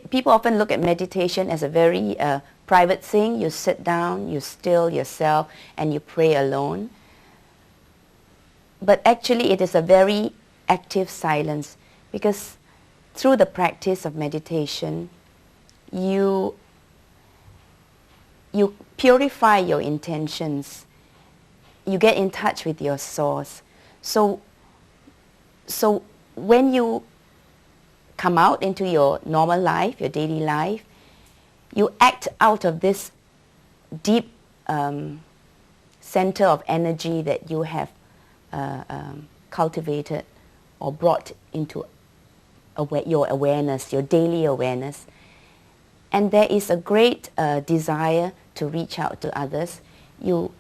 people often look at meditation as a very private thing. You sit down, you still yourself, and you pray alone. But actually it is a very active silence, because through the practice of meditation, you purify your intentions. You get in touch with your source. So when you come out into your normal life, your daily life, you act out of this deep center of energy that you have cultivated or brought into your awareness, your daily awareness. And there is a great desire to reach out to others. You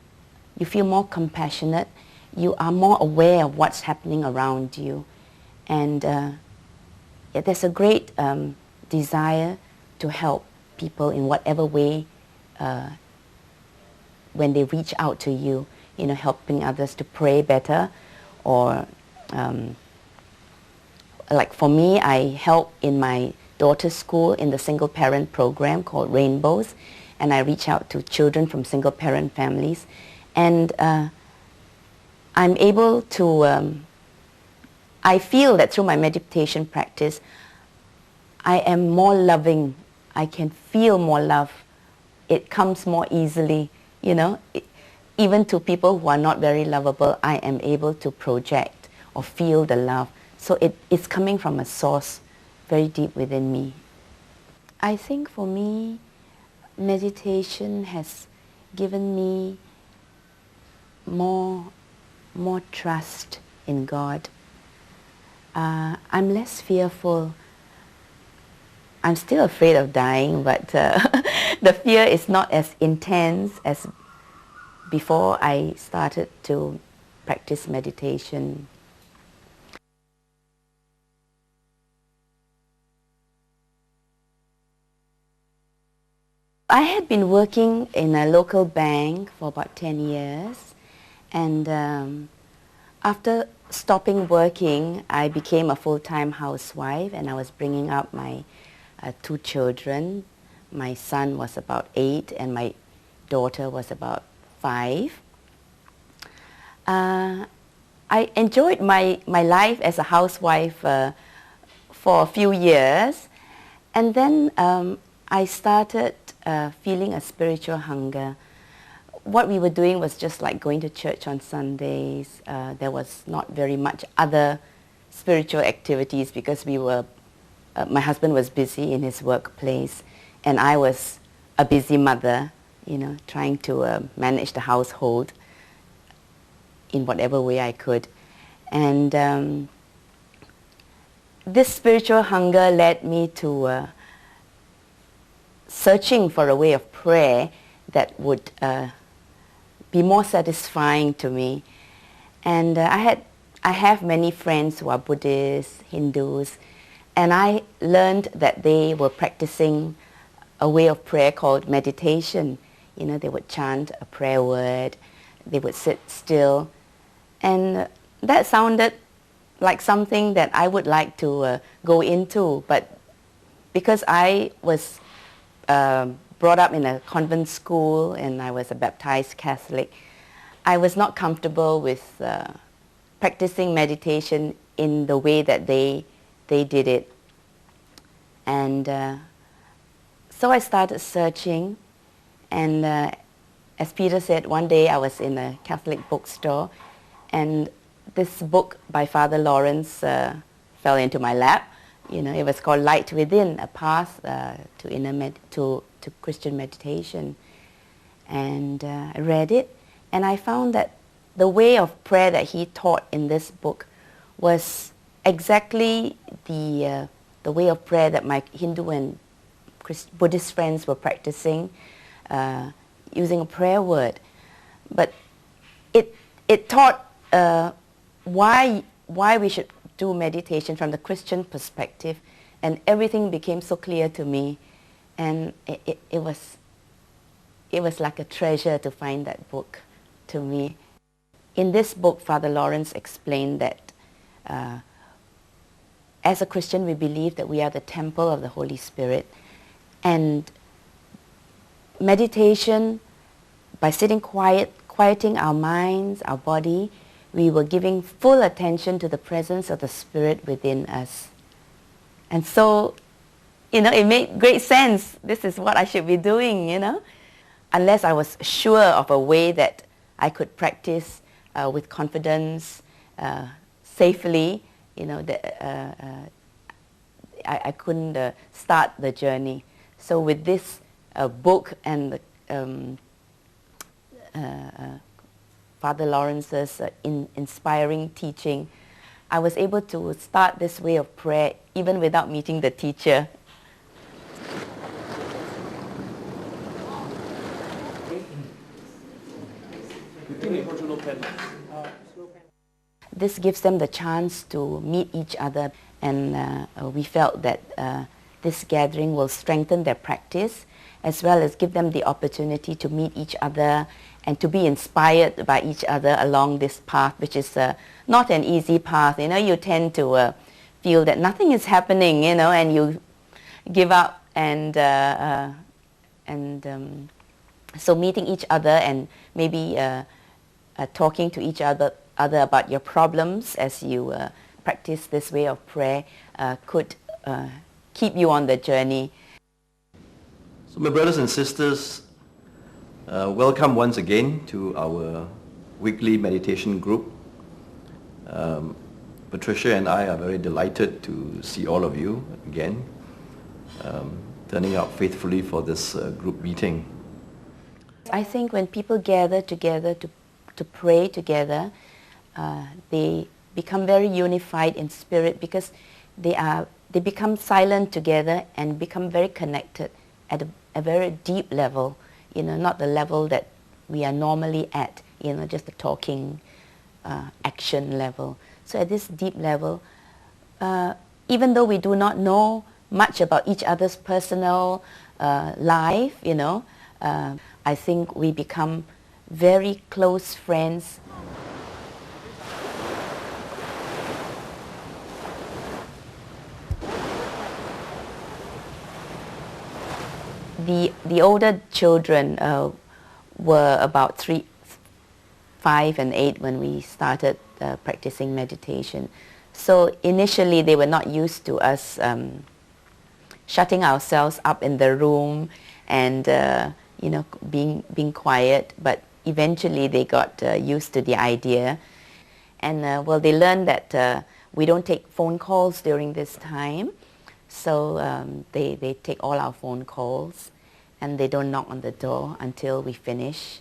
feel more compassionate. You are more aware of what's happening around you. And there's a great desire to help people in whatever way when they reach out to you, helping others to pray better, or like for me, I help in my daughter's school in the single parent program called Rainbows, and I reach out to children from single parent families, and I'm able to, I feel that through my meditation practice, I am more loving. I can feel more love. It comes more easily, even to people who are not very lovable, I am able to project or feel the love. So it's coming from a source very deep within me. I think for me, meditation has given me more trust in God. I'm less fearful. I'm still afraid of dying, but the fear is not as intense as before I started to practice meditation. I had been working in a local bank for about 10 years, and after stopping working, I became a full-time housewife, and I was bringing up my 2 children. My son was about 8 and my daughter was about 5. I enjoyed my life as a housewife for a few years, and then I started feeling a spiritual hunger. What we were doing was just like going to church on Sundays. There was not very much other spiritual activities because we were, my husband was busy in his workplace, and I was a busy mother, trying to manage the household in whatever way I could. And this spiritual hunger led me to searching for a way of prayer that would be more satisfying to me. And I have many friends who are Buddhists, Hindus, and I learned that they were practicing a way of prayer called meditation. They would chant a prayer word, they would sit still, and that sounded like something that I would like to go into, but because I was brought up in a convent school and I was a baptized Catholic, I was not comfortable with practicing meditation in the way that they did it. And so I started searching, and as Peter said, one day I was in a Catholic bookstore, and this book by Fr Laurence fell into my lap. It was called Light Within, A Path to Christian Meditation. And I read it, and I found that the way of prayer that he taught in this book was exactly the way of prayer that my Hindu and Buddhist friends were practicing, using a prayer word. But it taught why we should do meditation from the Christian perspective, and everything became so clear to me, and it was like a treasure to find that book to me. In this book, Fr Laurence explained that as a Christian, we believe that we are the temple of the Holy Spirit. And meditation, by sitting quieting our minds, our body, we were giving full attention to the presence of the Spirit within us. And so, it made great sense. This is what I should be doing, Unless I was sure of a way that I could practice with confidence, safely, I couldn't start the journey. So with this book and the, Fr Laurence's inspiring teaching, I was able to start this way of prayer even without meeting the teacher. This gives them the chance to meet each other, and we felt that this gathering will strengthen their practice as well as give them the opportunity to meet each other and to be inspired by each other along this path, which is not an easy path. You tend to feel that nothing is happening, and you give up, and so meeting each other and maybe talking to each other about your problems as you practice this way of prayer could keep you on the journey. So my brothers and sisters, welcome once again to our weekly meditation group. Patricia and I are very delighted to see all of you again, turning out faithfully for this group meeting. I think when people gather together to pray together, they become very unified in spirit because they become silent together and become very connected at a very deep level, not the level that we are normally at, just the talking action level. So at this deep level, even though we do not know much about each other's personal life, I think we become very close friends. The older children were about 3, 5 and 8 when we started practicing meditation. So initially they were not used to us shutting ourselves up in the room and being quiet, but eventually they got used to the idea. And they learned that we don't take phone calls during this time. So they take all our phone calls and they don't knock on the door until we finish.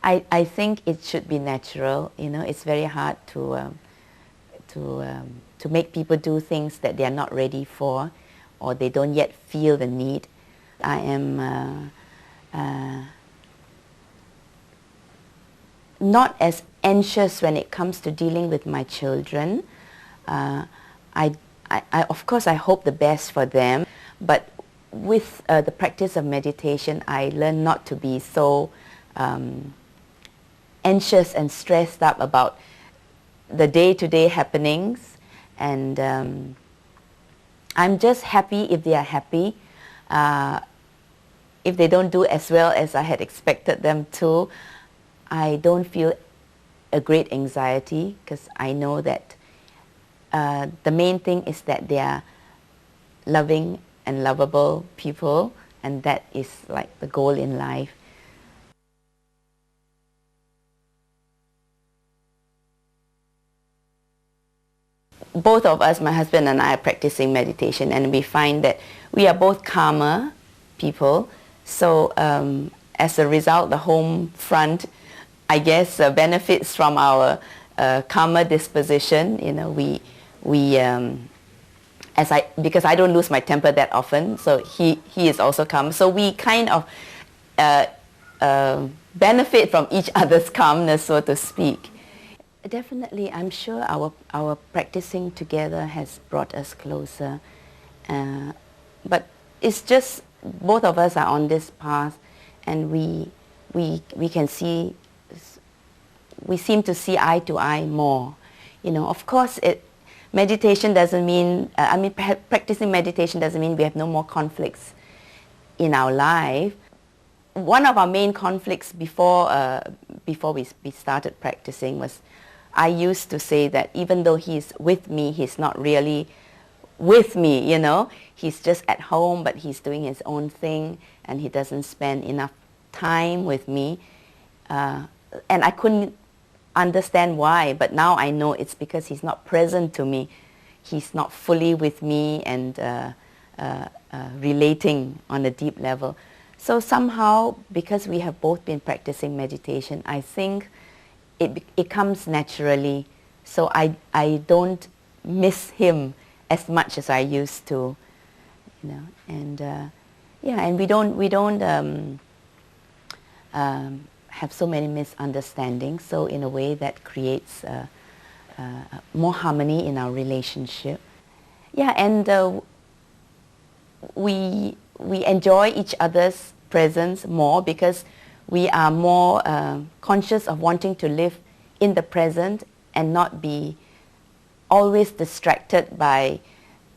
I think it should be natural. It's very hard to make people do things that they are not ready for or they don't yet feel the need. I am not as anxious when it comes to dealing with my children. Of course, I hope the best for them, but with the practice of meditation, I learned not to be so anxious and stressed up about the day-to-day happenings, and I'm just happy if they are happy. If they don't do as well as I had expected them to, I don't feel a great anxiety because I know that the main thing is that they are loving and lovable people, and that is like the goal in life. Both of us, my husband and I, are practicing meditation, and we find that we are both calmer people. So as a result, the home front, I guess, benefits from our calmer disposition. Because I don't lose my temper that often, so he is also calm. So we kind of benefit from each other's calmness, so to speak. Definitely, I'm sure our practicing together has brought us closer. But it's just both of us are on this path, and we can see, we seem to see eye to eye more. Of course, meditation doesn't mean, practicing meditation doesn't mean we have no more conflicts in our life. One of our main conflicts before we started practicing was, I used to say that even though he's with me, he's not really with me, you know. He's just at home, but he's doing his own thing, and he doesn't spend enough time with me. And I couldn't understand why, but now I know it's because he's not present to me. He's not fully with me and relating on a deep level. So somehow, because we have both been practicing meditation, I think it comes naturally. So I don't miss him as much as I used to, you know. And yeah, and we don't have so many misunderstandings. So in a way that creates more harmony in our relationship. Yeah, and we enjoy each other's presence more because we are more conscious of wanting to live in the present and not be always distracted by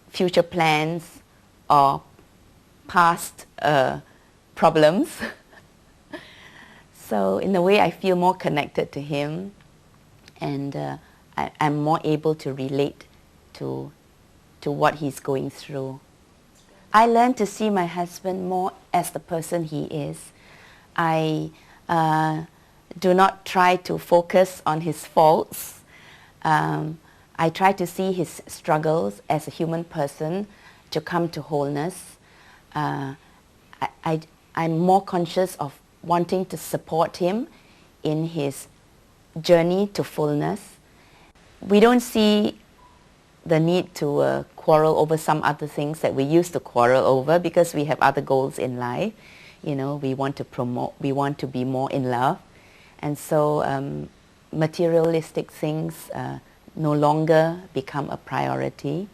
future plans or past problems. So in a way I feel more connected to him, and I'm more able to relate to what he's going through. I learned to see my husband more as the person he is. I do not try to focus on his faults. I try to see his struggles as a human person to come to wholeness. I'm more conscious of wanting to support him in his journey to fullness. We don't see the need to quarrel over some other things that we used to quarrel over, because we have other goals in life. You know, we want to be more in love. And so materialistic things no longer become a priority.